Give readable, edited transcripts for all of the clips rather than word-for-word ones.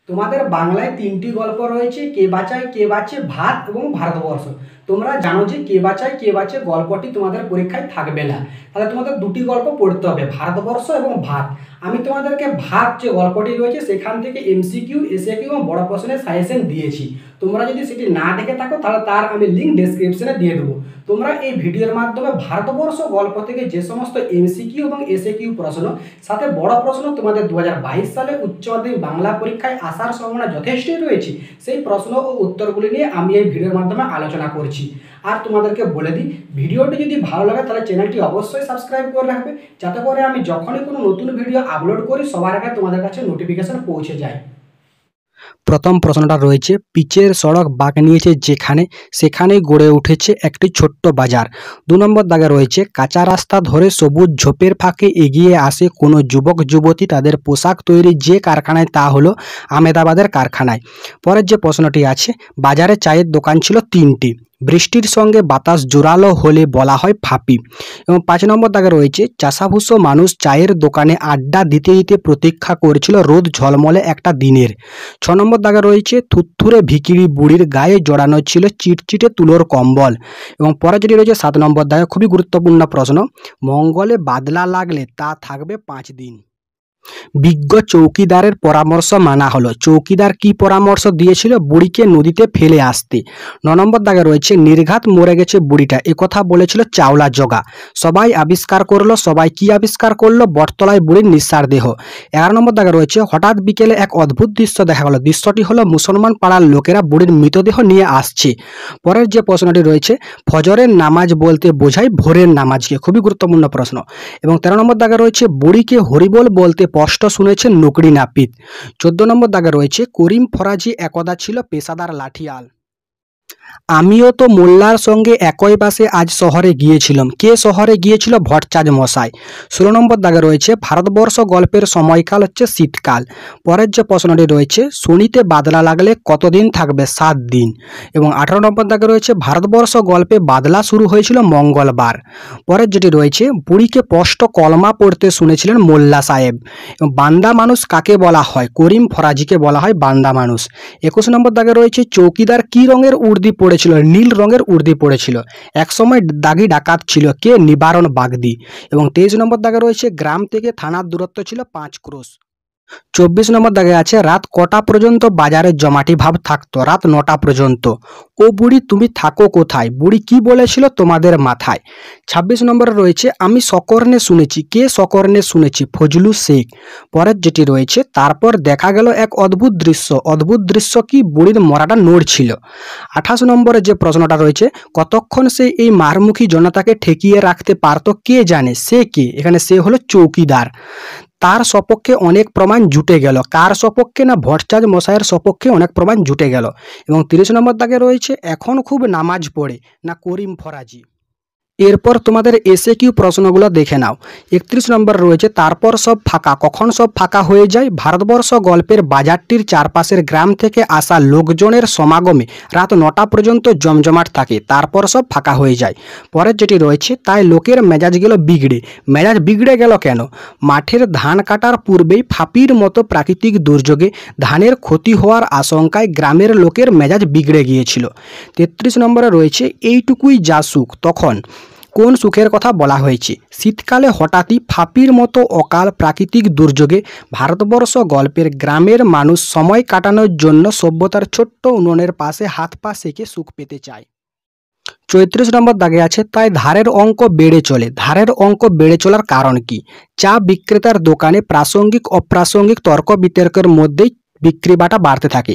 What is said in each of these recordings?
তোমাদের বাংলায় তিনটি গল্প রয়েছে, কে বাঁচায় কে বাঁচে, ভাত এবং ভারতবর্ষ। তোমরা জানো যে কে বাঁচায় কে বাঁচে গল্পটি তোমাদের পরীক্ষায় থাকবে না, তাহলে তোমাদের দুটি গল্প পড়তে হবে, ভারতবর্ষ এবং ভাত। আমি তোমাদেরকে ভাত যে গল্পটি রয়েছে সেখান থেকে এমসিকিউ, এসএকিউ এবং বড় প্রশ্নের সাজেশন দিয়েছি। তোমরা যদি সেটি না দেখে থাকো তাহলে তার আমি লিঙ্ক ডেসক্রিপশনে দিয়ে দেবো। তোমরা এই ভিডিওর মাধ্যমে ভারতবর্ষ গল্প থেকে যে সমস্ত এমসিকিউ এবং এসএকিউ প্রশ্ন, সাথে বড় প্রশ্ন তোমাদের 2022 সালে উচ্চ মাধ্যমিক বাংলা পরীক্ষায় আসার সম্ভাবনা যথেষ্টই রয়েছে, সেই প্রশ্ন ও উত্তরগুলি নিয়ে আমি এই ভিডিওর মাধ্যমে আলোচনা করছি। আর তোমাদেরকে বলে দিই, ভিডিওটি যদি ভালো লাগে তাহলে চ্যানেলটি অবশ্যই সাবস্ক্রাইব করে রাখবে, যাতে করে আমি যখনই কোনো নতুন ভিডিও আপলোড করি সবার আগে তোমাদের কাছে নোটিফিকেশন পৌঁছে যায়। প্রথম প্রশ্নটা রয়েছে, পিচের সড়ক বাঁক নিয়েছে যেখানে সেখানেই গড়ে উঠেছে একটি ছোট্ট বাজার। 2 নম্বর দাগে রয়েছে, কাঁচা রাস্তা ধরে সবুজ ঝোপের ফাঁকে এগিয়ে আসে কোনো যুবক যুবতী তাদের পোশাক তৈরির যে কারখানায়, তা হলো আহমেদাবাদের কারখানায়। পরের যে প্রশ্নটি আছে, বাজারে চায়ের দোকান ছিল 3টি, বৃষ্টির সঙ্গে বাতাস জোরালো হলে বলা হয় ফাঁপি। এবং 5 নম্বর দাগে রয়েছে, চাষাভুষো মানুষ চায়ের দোকানে আড্ডা দিতে দিতে প্রতীক্ষা করেছিল রোদ ঝলমলে একটা দিনের। 6 নম্বর দাগে রয়েছে, থুরথুরে ভিখিরি বুড়ির গায়ে জড়ানো ছিল চিটচিটে তুলোর কম্বল। এবং পরে যেটি রয়েছে 7 নম্বর দাগে, খুবই গুরুত্বপূর্ণ প্রশ্ন, মঙ্গলে বাদলা লাগলে তা থাকবে 5 দিন। বিজ্ঞ চৌকিদারের পরামর্শ মানা হলো। চৌকিদার কি পরামর্শ দিয়েছিল? বুড়িকে নদীতে ফেলে আসতে। 9 নম্বর দাগে রয়েছে, নির্ঘাত মরে গেছে বুড়িটা, একথা বলেছিল চাওলা জগা। সবাই আবিষ্কার করলো, সবাই কি আবিষ্কার করলো? বটতলায় বুড়ির নিঃসার দেহ। 11 নম্বর দাগে রয়েছে, হঠাৎ বিকেলে এক অদ্ভুত দৃশ্য দেখা গেল। দৃশ্যটি হলো মুসলমান পাড়ার লোকেরা বুড়ির মৃতদেহ নিয়ে আসছে। পরের যে প্রশ্নটি রয়েছে, ফজরের নামাজ বলতে বোঝায় ভোরের নামাজকে, খুবই গুরুত্বপূর্ণ প্রশ্ন। এবং 13 নম্বর দাগে রয়েছে, বুড়িকে হরিবোল বলতে স্পষ্ট শুনেছেন নুকড়ি নাপিত। 14 নম্বর দাগে রয়েছে, করিম ফরাজি একদা ছিল পেশাদার লাঠিয়াল। আমিও তো মোল্লার সঙ্গে একই বাসে আজ শহরে গিয়েছিলাম। কে শহরে গিয়েছিল? ভট্টাচার্য মশাই। 16 নম্বর দাগে রয়েছে, ভারতবর্ষ গল্পের সময়কাল হচ্ছে শীতকাল। পরের যে প্রশ্নটি রয়েছে, শনিতে বাদলা লাগলে কতদিন থাকবে? 7 দিন। এবং 18 নম্বর দাগে রয়েছে, ভারতবর্ষ গল্পে বাদলা শুরু হয়েছিল মঙ্গলবার। পরের যেটি রয়েছে, বুড়িকে স্পষ্ট কলমা পড়তে শুনেছিলেন মোল্লা সাহেব। এবং বান্দা মানুষ কাকে বলা হয়? করিম ফরাজিকে বলা হয় বান্দা মানুষ। 21 নম্বর দাগে রয়েছে, চৌকিদার কি রঙের উর্দি পড়েছিল? নীল রঙের উর্দি পড়েছিল। একসময় দাগি ডাকাত ছিল, কে? নিবারণ বাগদি। এবং 23 নম্বর দাগে রয়েছে, গ্রাম থেকে থানার দূরত্ব ছিল 5 ক্রোশ। 24 নম্বর দাগে আছে, রাত কটা পর্যন্ত বাজারে জমাটি ভাব থাকতো? রাত 9টা পর্যন্ত। ও বুড়ি তুমি থাকো কোথায়? বুড়ি কি বলেছিল তোমাদের মাথায়? 26 নম্বরে রয়েছে, আমি সকর্ণে শুনেছি। কে সকর্ণে শুনেছি? ফজলু শেখ। পরের যেটি রয়েছে, তারপর দেখা গেল এক অদ্ভুত দৃশ্য। অদ্ভুত দৃশ্য কি? বুড়ির মরাটা নড়ছিল। 28 নম্বরে যে প্রশ্নটা রয়েছে, কতক্ষণ সে এই মারমুখী জনতাকে ঠেকিয়ে রাখতে পারত? কে জানে? সে কে? এখানে সে হলো চৌকিদার। তার সপক্ষে অনেক প্রমাণ জুটে গেল। কার সপক্ষে? না, ভট্টাচার্য মশাইয়ের সপক্ষে অনেক প্রমাণ জুটে গেল। এবং 30 নম্বর দাগে রয়েছে, এখন খুব নামাজ পড়ে, না করিম ফরাজি। এরপর তোমাদের এসএকিউ প্রশ্নগুলো দেখে নাও। 31 নম্বর রয়েছে, তারপর সব ফাঁকা। কখন সব ফাঁকা হয়ে যায়? ভারতবর্ষ গল্পের বাজারটির চারপাশের গ্রাম থেকে আসা লোকজনের সমাগমে রাত 9টা পর্যন্ত জমজমাট থাকে, তারপর সব ফাঁকা হয়ে যায়। পরের যেটি রয়েছে, তাই লোকের মেজাজ গেল বিগড়ে। মেজাজ বিগড়ে গেল কেন? মাঠের ধান কাটার পূর্বেই ফাঁপির মতো প্রাকৃতিক দুর্যোগে ধানের ক্ষতি হওয়ার আশঙ্কায় গ্রামের লোকের মেজাজ বিগড়ে গিয়েছিল। 33 নম্বরে রয়েছে, এইটুকুই যা সুখ। তখন কোন সুখের কথা বলা হয়েছে? শীতকালে হঠাৎই ফাঁপির মতো অকাল প্রাকৃতিক দুর্যোগে ভারতবর্ষ গল্পের গ্রামের মানুষ সময় কাটানোর জন্য সভ্যতার ছোট্ট উনুনের পাশে হাত পা সেঁকে সুখ পেতে চায়। 34 নম্বর দাগে আছে, তাই ধারের অঙ্ক বেড়ে চলে। ধারের অঙ্ক বেড়ে চলার কারণ কি? চা বিক্রেতার দোকানে প্রাসঙ্গিক অপ্রাসঙ্গিক তর্ক বিতর্কের মধ্যেই বিক্রি বাটা বাড়তে থাকে।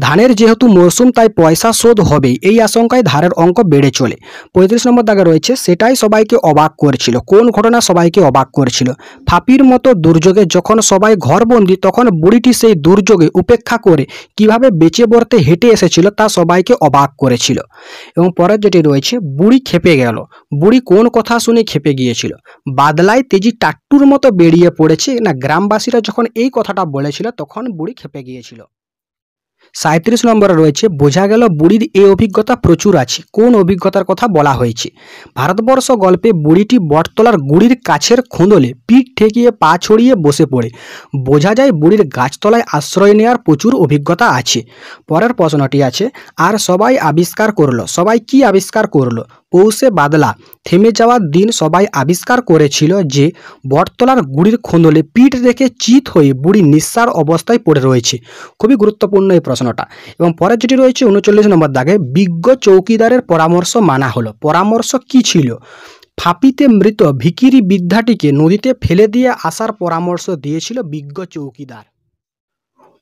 ধানের যেহেতু মরশুম, তাই পয়সা শোধ হবেই, এই আশঙ্কায় ধারের অঙ্ক বেড়ে চলে। 35 নম্বর দাগে রয়েছে, সেটাই সবাইকে অবাক করেছিল। কোন ঘটনা সবাইকে অবাক করেছিল? ফাঁপির মতো দুর্যোগে যখন সবাই ঘরবন্দি, তখন বুড়িটি সেই দুর্যোগে উপেক্ষা করে কিভাবে বেঁচে বর্তে হেঁটে এসেছিল তা সবাইকে অবাক করেছিল। এবং পরের যেটি রয়েছে, বুড়ি খেপে গেল। বুড়ি কোন কথা শুনে খেপে গিয়েছিল? বাদলায় তেজি টাট্টুর মতো বেরিয়ে পড়েছে, না গ্রামবাসীরা যখন এই কথাটা বলেছিল তখন বুড়ি খেপে গিয়েছিল। 37 নম্বরে রয়েছে বোঝা গেল বুড়ির এই অভিজ্ঞতা প্রচুর আছে। কোন অভিজ্ঞতার কথা বলা হয়েছে? ভারতবর্ষ গল্পে বুড়িটি বটতলার গুড়ির কাছের খোঁদলে পিঠ ঠেকিয়ে পা ছড়িয়ে বসে পড়ে। বোঝা যায় বুড়ির গাছতলায় আশ্রয় নেওয়ার প্রচুর অভিজ্ঞতা আছে। পরের প্রশ্নটি আছে, আর সবাই আবিষ্কার করলো। সবাই কি আবিষ্কার করলো? পৌষে বাদলা থেমে যাওয়ার দিন সবাই আবিষ্কার করেছিল যে বটতলার গুড়ির খোঁদলে পিঠ রেখে চিত হয়ে বুড়ি নিঃসার অবস্থায় পড়ে রয়েছে। খুবই গুরুত্বপূর্ণ এই প্রশ্নটা। এবং পরের যেটি রয়েছে 39 নম্বর দাগে, বিজ্ঞ চৌকিদারের পরামর্শ মানা হলো। পরামর্শ কি ছিল? ফাঁপিতে মৃত ভিখিরি বৃদ্ধাটিকে নদীতে ফেলে দিয়ে আসার পরামর্শ দিয়েছিল বিজ্ঞ চৌকিদার।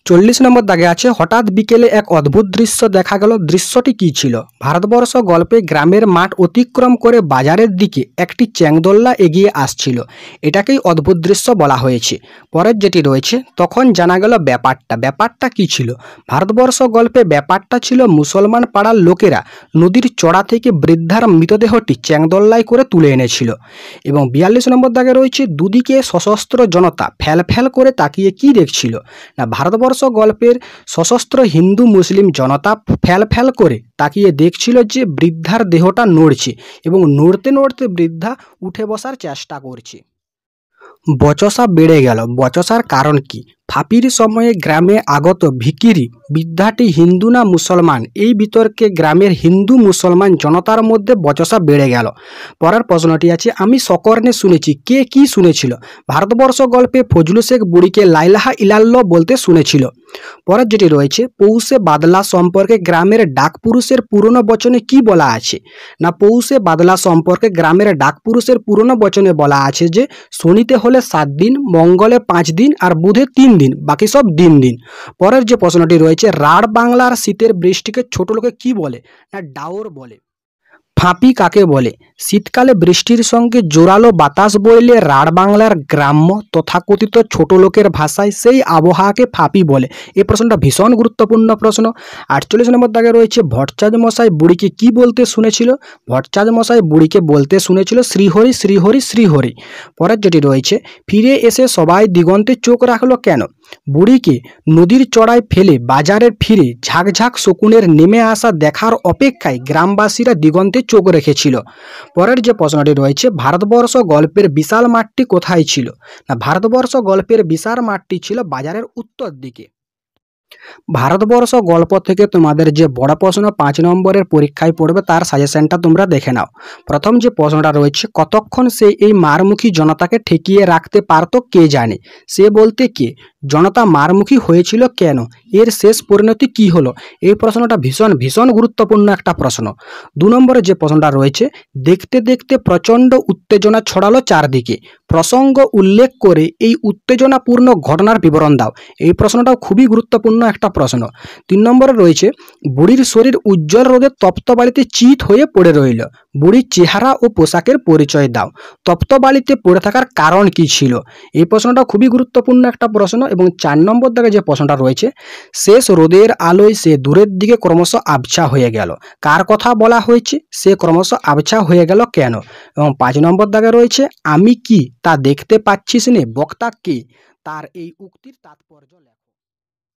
40 নম্বর দাগে আছে, হঠাৎ বিকেলে এক অদ্ভুত দৃশ্য দেখা গেল। দৃশ্যটি কি ছিল? ভারতবর্ষ গল্পে গ্রামের মাঠ অতিক্রম করে বাজারের দিকে একটি চ্যাংদোল্লা এগিয়ে আসছিল। এটাকেই অদ্ভুত দৃশ্য বলা হয়েছে। পরের যেটি রয়েছে, তখন জানা গেল ব্যাপারটা কি ছিল? ভারতবর্ষ গল্পে ব্যাপারটা ছিল মুসলমান পাড়ার লোকেরা নদীর চড়া থেকে বৃদ্ধার মৃতদেহটি চ্যাংদোল্লায় করে তুলে এনেছিল। এবং 42 নম্বর দাগে রয়েছে, দুদিকে সশস্ত্র জনতা ফ্যাল করে তাকিয়ে কি দেখছিল? না, ভারতবর্ষ গল্পের সশস্ত্র হিন্দু মুসলিম জনতা ফ্যাল করে তাকিয়ে দেখছিল যে বৃদ্ধার দেহটা নড়ছে এবং নড়তে নড়তে বৃদ্ধা উঠে বসার চেষ্টা করছে। বচসা বেড়ে গেল। বচসার কারণ কি? ফাঁপির সময়ে গ্রামে আগত ভিখিরি বৃদ্ধাটি হিন্দু না মুসলমান, এই বিতর্কে গ্রামের হিন্দু মুসলমান জনতার মধ্যে বচসা বেড়ে গেল। পরের প্রশ্নটি আছে, আমি সকর্ণে শুনেছি। কে কি শুনেছিল? ভারতবর্ষ গল্পে ফজলু শেখ বুড়িকে লাইলাহা ইলাল্লাহ বলতে শুনেছিল। পরের যেটি রয়েছে, পৌষে বাদলা সম্পর্কে গ্রামের ডাকপুরুষের পুরনো বচনে কি বলা আছে? না, পৌষে বাদলা সম্পর্কে গ্রামের ডাকপুরুষের পুরনো বচনে বলা আছে যে শনিতে হলে 7 দিন, মঙ্গলে 5 দিন আর বুধে 3 দিন, বাকি সব দিন। পরের যে প্রশ্নটি রয়েছে, রাঢ় বাংলার শীতের বৃষ্টিকে ছোট লোকে কি বলে? না, ডাওর বলে। ফাঁপি কাকে বলে? শীতকালে বৃষ্টির সঙ্গে জোরালো বাতাস বইলে রাঢ় বাংলার গ্রাম্য তথাকথিত ছোট লোকের ভাষায় সেই আবহাওয়াকে ফাঁপি বলে। এই প্রশ্নটা ভীষণ গুরুত্বপূর্ণ প্রশ্ন। 48 নম্বর দাগে রয়েছে, ভট্টাচার্য মশাই বুড়িকে কি বলতে শুনেছিল? ভট্টাচার্য মশাই বুড়িকে বলতে শুনেছিল শ্রীহরি শ্রীহরি শ্রীহরি। পরের যেটি রয়েছে, ফিরে এসে সবাই দিগন্তে চোখ রাখলো কেন? বুড়িকে নদীর চড়ায় ফেলে বাজারে ফিরে ঝাঁকঝাঁক শকুনের নেমে আসা দেখার অপেক্ষায় গ্রামবাসীরা দিগন্তে চোখ রেখেছিল। পরের যে প্রশ্নটি রয়েছে, ভারতবর্ষ গল্পের বিশাল মাঠটি কোথায় ছিল? না, ভারতবর্ষ গল্পের বিশাল মাঠটি ছিল বাজারের উত্তর দিকে। ভারতবর্ষ গল্প থেকে তোমাদের যে বড় প্রশ্ন 5 নম্বরের পরীক্ষায় পড়বে তার সাজেশনটা তোমরা দেখে নাও। প্রথম যে প্রশ্নটা রয়েছে, কতক্ষণ সে এই মারমুখী জনতাকে ঠেকিয়ে রাখতে পারত কে জানে? সে বলতে কে? জনতা মারমুখী হয়েছিল কেন? এর শেষ পরিণতি কি হলো? এই প্রশ্নটা ভীষণ গুরুত্বপূর্ণ একটা প্রশ্ন। 2 নম্বরে যে প্রশ্নটা রয়েছে, দেখতে দেখতে প্রচণ্ড উত্তেজনা ছড়ালো চারদিকে। প্রসঙ্গ উল্লেখ করে এই উত্তেজনাপূর্ণ ঘটনার বিবরণ দাও। এই প্রশ্নটাও খুবই গুরুত্বপূর্ণ একটা প্রশ্ন। 3 নম্বরে রয়েছে, বুড়ির শরীর উজ্জ্বল রোদে তপ্ত বালিতে চিত হয়ে পড়ে রইল। বুড়ির চেহারা ও পোশাকের পরিচয় দাও। তপ্ত বালিতে পড়ে থাকার কারণ কি ছিল? এই প্রশ্নটা খুবই গুরুত্বপূর্ণ একটা প্রশ্ন। এবং 4 নম্বর দাগে যে প্রশ্নটা রয়েছে, শেষ রোদের আলোয় সে দূরের দিকে ক্রমশ আবছা হয়ে গেল। কার কথা বলা হয়েছে? সে ক্রমশ আবছা হয়ে গেল কেন? এবং 5 নম্বর দাগে রয়েছে, আমি কি তা দেখতে পাচ্ছিস নে, বক্তা কে? তার এই উক্তির তাৎপর্য লেখো।